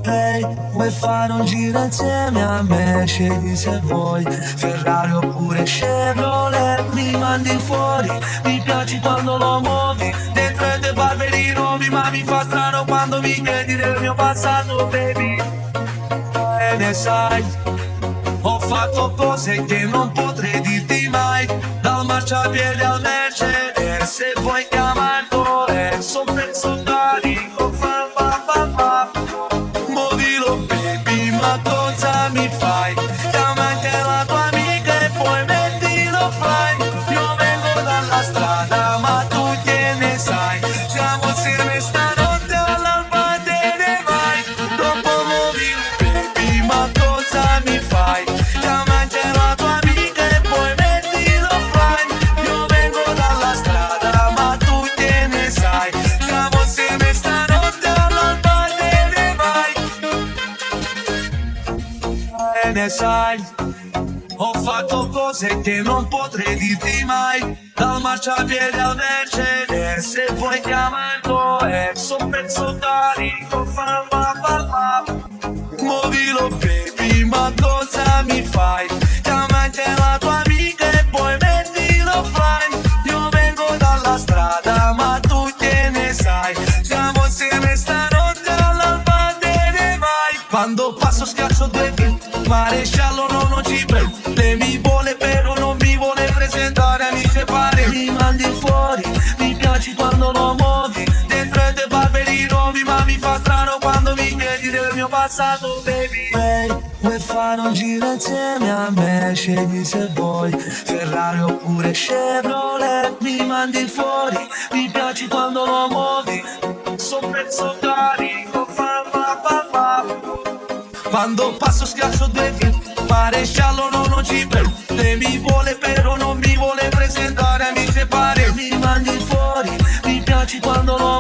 Ehi, vuoi fare un giro insieme a me? Scegli se vuoi Ferrari oppure Chevrolet. Mi mandi fuori, mi piaci quando lo muovi. Dentro e te barberi nuovi, ma mi fa strano quando mi chiedi del mio passato, baby. E ne sai, ho fatto cose che non potrei dirti mai. Dal marciapiede al Mercedes, se vuoi chiamarlo son pezzo carico, fa pa pa pa. Muovilo baby, ma cosa mi fai? Chiama anche la tua amica e poi mettilo fai. Io vengo dalla strada, ma tu che ne sai? Siamo insieme stanotte all'alba te ne vai. Dopo muovilo baby, ma cosa mi fai? Chiama anche la tua amica e poi mettilo fai. Io vengo dalla strada, ma tu che ne sai? Siamo insieme stanotte all'alba te ne vai. E ne sai, ho fatto cose che non potrei dirti mai. Dal marciapiede al Mercedes, se vuoi chiamarlo son pezzo carico, fa pa pa pa. Muovilo baby, ma cosa mi fai? Chiama anche la tua amica e poi mettilo fai. Io vengo dalla strada, ma tu che ne sai? Siamo insieme stanotte all'alba te ne vai. Quando passo schiaccio due feet, maresciallo non ci prendo. Lei mi vuole però non mi vuole presentare, mi separe. Mi mandi fuori, mi piaci quando lo muovi. Dentro e te barberi nuovi, ma mi fa strano quando mi chiedi del mio passato, baby. Ehi, vuoi fare un giro insieme a me? Scegli se vuoi Ferrari oppure Chevrolet. Mi mandi fuori, mi piaci quando lo muovi. Son pezzo carico, fa pa pa pa. Quando passo schiaccio due feet, maresciallo non ci prendo. Lei mi vuole però non mi vuole presentare, mi separe. Mi mandi fuori, mi piaci quando lo